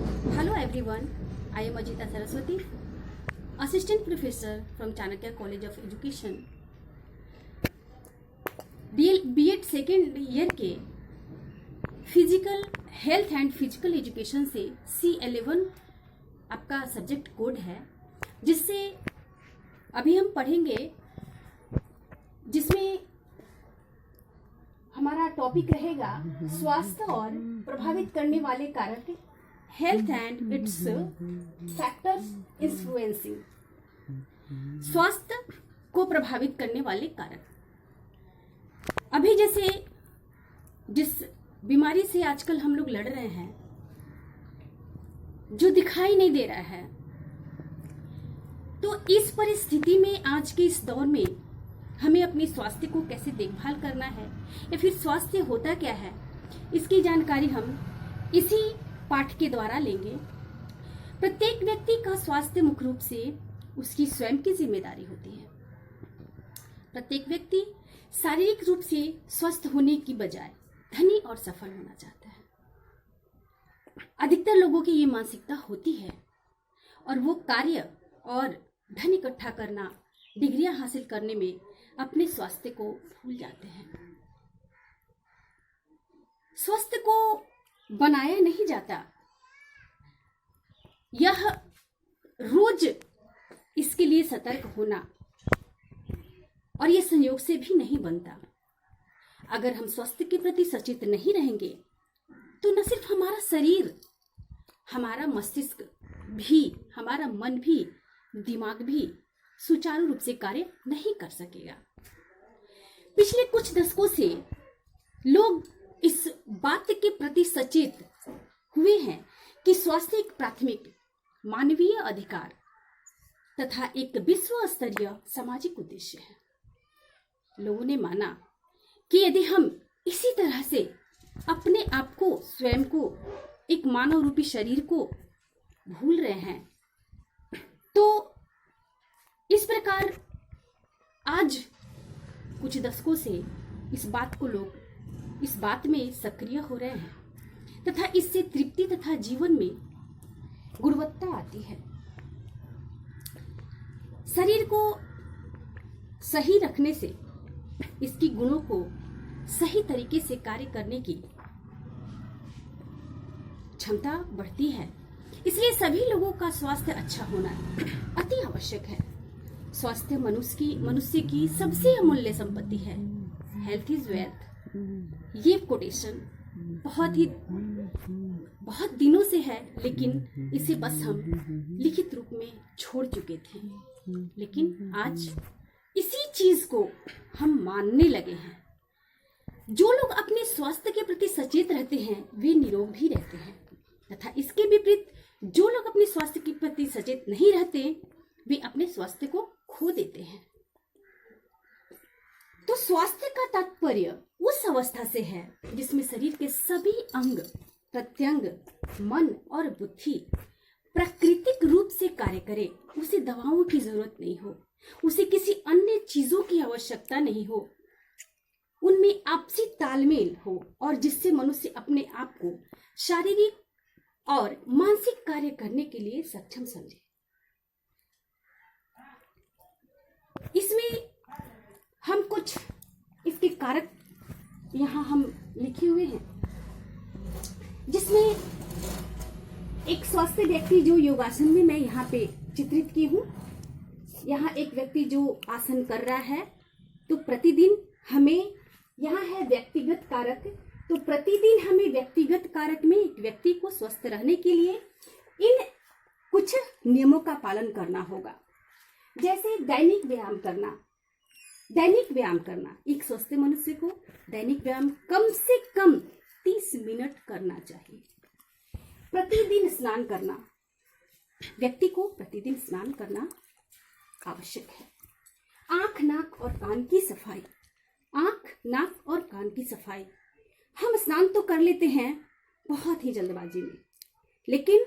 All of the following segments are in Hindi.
Hello everyone, I am Ajita Saraswati, Assistant Professor from Chanakya College of Education. B.Ed second year के physical health and physical education से C11 आपका सब्जेक्ट कोड है, जिससे अभी हम पढ़ेंगे, जिसमें हमारा टॉपिक रहेगा स्वास्थ्य और प्रभावित करने वाले कारक, health and it's factors influencing. स्वास्थ्य को प्रभावित करने वाले कारक। अभी जैसे जिस बीमारी से आजकल हम लोग लड़ रहे हैं, जो दिखाई नहीं दे रहा है, तो इस परिस्थिति में आज के इस दौर में हमें अपने स्वास्थ्य को कैसे देखभाल करना है या फिर स्वास्थ्य होता क्या है, इसकी जानकारी हम इसी पाठ के द्वारा लेंगे। प्रत्येक व्यक्ति का स्वास्थ्य मुख्य रूप से उसकी स्वयं की जिम्मेदारी होती है। प्रत्येक व्यक्ति शारीरिक रूप से स्वस्थ होने की बजाय धनी और सफल होना चाहता है। अधिकतर लोगों की ये मानसिकता होती है और वो कार्य और धन इकट्ठा करना, डिग्रियां हासिल करने में अपने स्वास्थ्य को भूल जाते हैं। स्वास्थ्य को बनाया नहीं जाता, यह रोज इसके लिए सतर्क होना और यह संयोग से भी नहीं बनता। अगर हम स्वास्थ्य के प्रति सचेत नहीं रहेंगे तो न सिर्फ हमारा शरीर, हमारा मस्तिष्क भी, हमारा मन भी, दिमाग भी सुचारू रूप से कार्य नहीं कर सकेगा। पिछले कुछ दशकों से लोग इस बात के प्रति सचेत हुए हैं कि स्वास्थ्य एक प्राथमिक मानवीय अधिकार तथा एक विश्व स्तरीय सामाजिक उद्देश्य है। लोगों ने माना कि यदि हम इसी तरह से अपने आप को, स्वयं को, एक मानव रूपी शरीर को भूल रहे हैं, तो इस प्रकार आज कुछ दशकों से इस बात में सक्रिय हो रहे हैं तथा इससे तृप्ति तथा जीवन में गुणवत्ता आती है। शरीर को सही रखने से इसकी गुणों को सही तरीके से कार्य करने की क्षमता बढ़ती है। इसलिए सभी लोगों का स्वास्थ्य अच्छा होना अति आवश्यक है। स्वास्थ्य मनुष्य की सबसे अमूल्य संपत्ति है। हेल्थ इज वेल्थ, ये कोटेशन बहुत दिनों से है, लेकिन इसे बस हम लिखित रूप में छोड़ चुके थे। लेकिन आज इसी चीज को हम मानने लगे हैं। जो लोग अपने स्वास्थ्य के प्रति सचेत रहते हैं वे निरोग भी रहते हैं, तथा इसके विपरीत जो लोग अपने स्वास्थ्य के प्रति सचेत नहीं रहते वे अपने स्वास्थ्य को खो देते हैं। तो स्वास्थ्य का तात्पर्य उस अवस्था से है जिसमें शरीर के सभी अंग प्रत्यंग, मन और बुद्धि प्राकृतिक रूप से कार्य करे। उसे दवाओं की जरूरत नहीं हो, उसे किसी अन्य चीजों की आवश्यकता नहीं हो, उनमें आपसी तालमेल हो और जिससे मनुष्य अपने आप को शारीरिक और मानसिक कार्य करने के लिए सक्षम समझे। इसमें हम कुछ इसके कारक यहाँ हम लिखे हुए हैं, जिसमें एक स्वस्थ व्यक्ति जो योगासन में मैं यहाँ पे चित्रित की हूँ। यहाँ एक व्यक्ति जो आसन कर रहा है, तो प्रतिदिन हमें, यहाँ है व्यक्तिगत कारक, तो प्रतिदिन हमें व्यक्तिगत कारक में एक व्यक्ति को स्वस्थ रहने के लिए इन कुछ नियमों का पालन करना होगा। जैसे दैनिक व्यायाम करना, एक स्वस्थ मनुष्य को दैनिक व्यायाम कम से कम 30 मिनट करना चाहिए। प्रतिदिन स्नान करना, व्यक्ति को प्रतिदिन स्नान करना आवश्यक है। आंख, नाक और कान की सफाई। हम स्नान तो कर लेते हैं बहुत ही जल्दबाजी में, लेकिन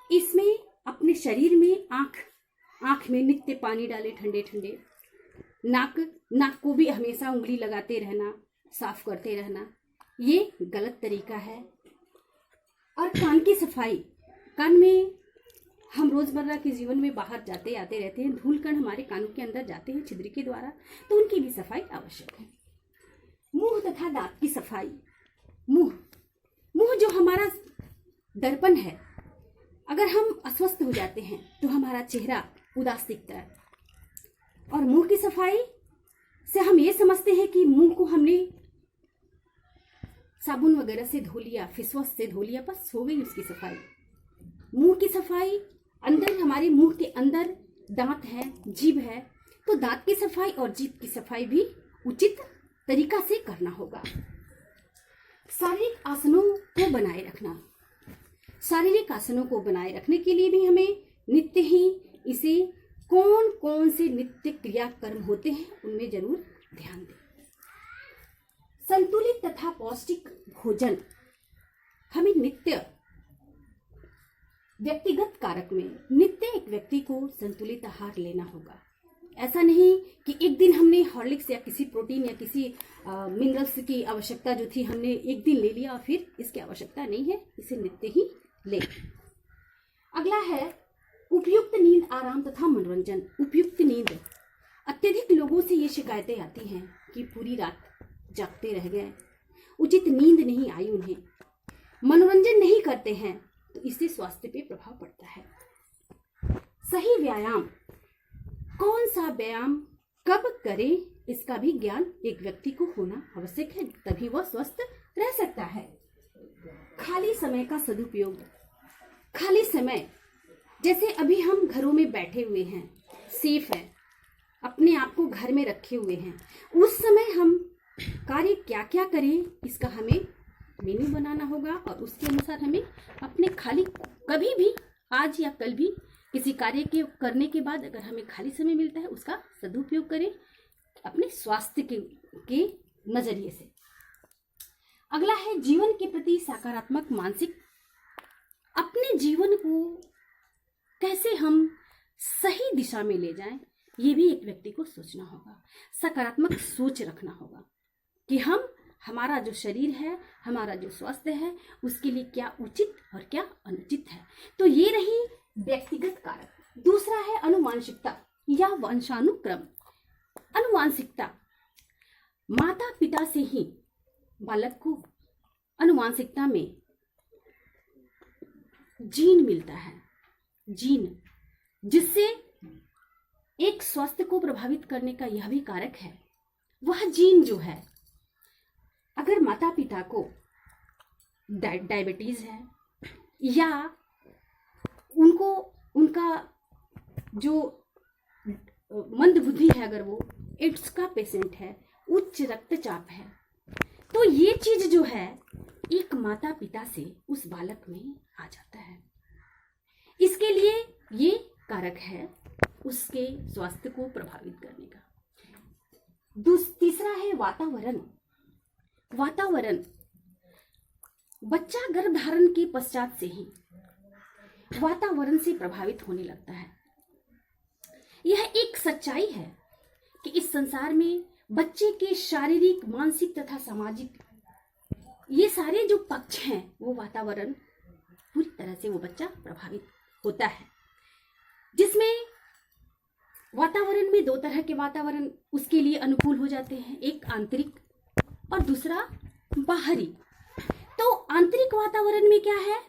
इसमें अपने शरीर में आंख में नित्य पानी डाले, ठंडे। नाक को भी हमेशा उंगली लगाते रहना, साफ करते रहना, ये गलत तरीका है। और कान की सफाई, कान में हम रोजमर्रा के जीवन में बाहर जाते आते रहते हैं, धूल कण हमारे कानों के अंदर जाते हैं छिद्र के द्वारा, तो उनकी भी सफाई आवश्यक है। मुंह तथा दांत की सफाई। मुंह जो हमारा दर्पण है, अगर हम अस्वस्थ हो जाते हैं तो हमारा चेहरा उदास दिखता है। और मुंह की सफाई से हम ये समझते हैं कि मुंह को हमने साबुन वगैरह से धो लिया, फेसवॉश से धो लिया, बस हो गई उसकी सफाई। मुंह की सफाई, अंदर हमारे मुंह के अंदर दांत है, जीभ है, तो दांत की सफाई और जीभ की सफाई भी उचित तरीका से करना होगा। शारीरिक आसनों को बनाए रखना। शारीरिक आसनों को बनाए रखने के लिए भी हमें नित्य ही इसे कौन कौन से नित्य क्रियाकर्म होते हैं उनमें जरूर ध्यान दें। संतुलित तथा पौष्टिक भोजन। हमें नित्य व्यक्तिगत कारक में नित्य एक व्यक्ति को संतुलित आहार लेना होगा। ऐसा नहीं कि एक दिन हमने हॉर्लिक्स या किसी प्रोटीन या किसी मिनरल्स की आवश्यकता जो थी हमने एक दिन ले लिया और फिर इसकी आवश्यकता नहीं है, इसे नित्य ही ले। अगला है उपयुक्त नींद, आराम तथा मनोरंजन। उपयुक्त नींद। अत्यधिक लोगों से ये शिकायतें आती हैं कि पूरी रात जागते रह गए, उचित नींद नहीं आई उन्हें, मनोरंजन नहीं करते हैं, तो इससे स्वास्थ्य पे प्रभाव पड़ता है। सही व्यायाम। कौन सा व्यायाम कब करें, इसका भी ज्ञान एक व्यक्ति को होना आवश्यक है, तभी वह स्वस्थ रह सकता है। खाली समय का सदुपयोग। खाली समय, जैसे अभी हम घरों में बैठे हुए हैं, सेफ है, अपने आप को घर में रखे हुए हैं, उस समय हम कार्य क्या क्या करें, इसका हमें मेन्यू बनाना होगा और उसके अनुसार हमें अपने खाली, कभी भी आज या कल भी किसी कार्य के करने के बाद अगर हमें खाली समय मिलता है उसका सदुपयोग करें अपने स्वास्थ्य के नजरिए से। अगला है जीवन के प्रति सकारात्मक मानसिक। अपने जीवन को कैसे हम सही दिशा में ले जाएं, ये भी एक व्यक्ति को सोचना होगा। सकारात्मक सोच रखना होगा कि हमारा जो शरीर है, हमारा जो स्वास्थ्य है, उसके लिए क्या उचित और क्या अनुचित है। तो ये रही व्यक्तिगत कारक। दूसरा है अनुवांशिकता या वंशानुक्रम। अनुवांशिकता, माता पिता से ही बालक को अनुवांशिकता में जीन मिलता है। जीन, जिससे एक स्वास्थ्य को प्रभावित करने का यह भी कारक है। वह जीन जो है, अगर माता पिता को डायबिटीज है या उनका जो मंद बुद्धि है, अगर वो एड्स का पेशेंट है, उच्च रक्तचाप है, तो ये चीज जो है एक माता पिता से उस बालक में आ जाता है। इसके लिए ये कारक है उसके स्वास्थ्य को प्रभावित करने का। तीसरा है वातावरण। वातावरण, बच्चा गर्भधारण के पश्चात से ही वातावरण से प्रभावित होने लगता है। यह एक सच्चाई है कि इस संसार में बच्चे के शारीरिक, मानसिक तथा सामाजिक ये सारे जो पक्ष हैं, वो वातावरण पूरी तरह से वो बच्चा प्रभावित होता है। जिसमें वातावरण में दो तरह के वातावरण उसके लिए अनुकूल हो जाते हैं, एक आंतरिक और दूसरा बाहरी। तो आंतरिक वातावरण में क्या है?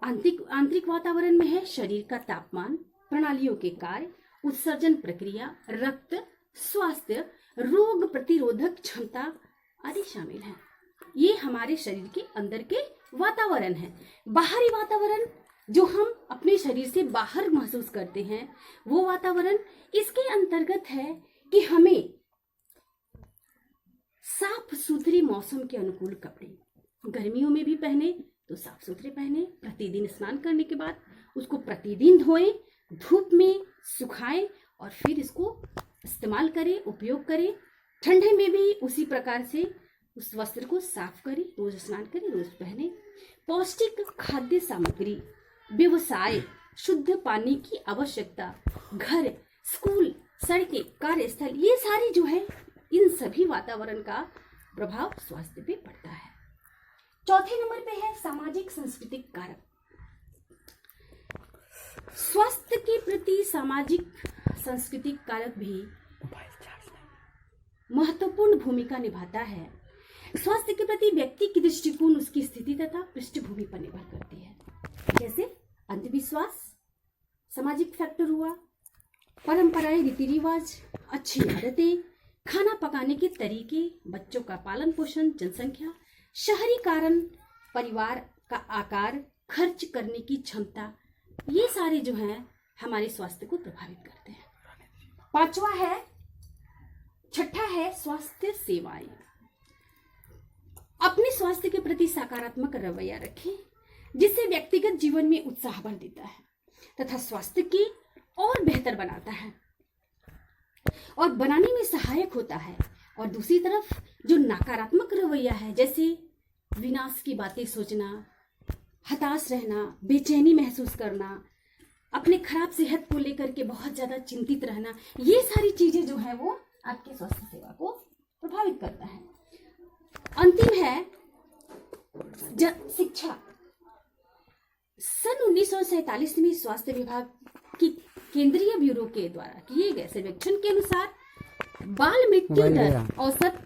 आंतरिक वातावरण में है शरीर का तापमान, प्रणालियों के कार्य, उत्सर्जन प्रक्रिया, रक्त, स्वास्थ्य, रोग प्रतिरोधक क्षमता आदि शामिल हैं। ये हमारे शरीर के अंदर के वातावरण है। बाहरी वातावरण जो हम अपने शरीर से बाहर महसूस करते हैं, वो वातावरण इसके अंतर्गत है कि हमें साफ सुथरे मौसम के अनुकूल कपड़े गर्मियों में भी पहने तो साफ सुथरे पहने, प्रतिदिन स्नान करने के बाद उसको प्रतिदिन धोएं, धूप में सुखाएं और फिर इसको इस्तेमाल करें, उपयोग करें। ठंडे में भी उसी प्रकार से उस वस्त्र को साफ करें, रोज स्नान करें, रोज पहने। पौष्टिक खाद्य सामग्री, व्यवसाय, शुद्ध पानी की आवश्यकता, घर, स्कूल, सड़कें, कार्यस्थल, ये सारी जो है इन सभी वातावरण का प्रभाव स्वास्थ्य पे पड़ता है। चौथे नंबर पे है सामाजिक सांस्कृतिक कारक। स्वास्थ्य के प्रति सामाजिक सांस्कृतिक कारक भी महत्वपूर्ण भूमिका निभाता है। स्वास्थ्य के प्रति व्यक्ति की दृष्टिकोण उसकी स्थिति तथा पृष्ठभूमि पर निर्भर करती है। जैसे अंधविश्वास, सामाजिक फैक्टर हुआ, परंपराएं, रीति रिवाज, अच्छी आदतें, खाना पकाने के तरीके, बच्चों का पालन पोषण, जनसंख्या, शहरी कारण, परिवार का आकार, खर्च करने की क्षमता, ये सारे जो हैं हमारे स्वास्थ्य को प्रभावित करते हैं। छठा है स्वास्थ्य सेवाएं। अपने स्वास्थ्य के प्रति सकारात्मक रवैया रखें, जिससे व्यक्तिगत जीवन में उत्साह भर देता है तथा स्वास्थ्य की और बेहतर बनाता है और बनाने में सहायक होता है। और दूसरी तरफ जो नकारात्मक रवैया है, जैसे विनाश की बातें सोचना, हताश रहना, बेचैनी महसूस करना, अपने खराब सेहत को लेकर के बहुत ज्यादा चिंतित रहना, ये सारी चीजें जो है वो आपके स्वास्थ्य सेवा को प्रभावित करता है। अंतिम है शिक्षा। सन 1947 में स्वास्थ्य विभाग की केंद्रीय ब्यूरो के द्वारा किए गए सर्वेक्षण के अनुसार बाल मृत्यु दर औसत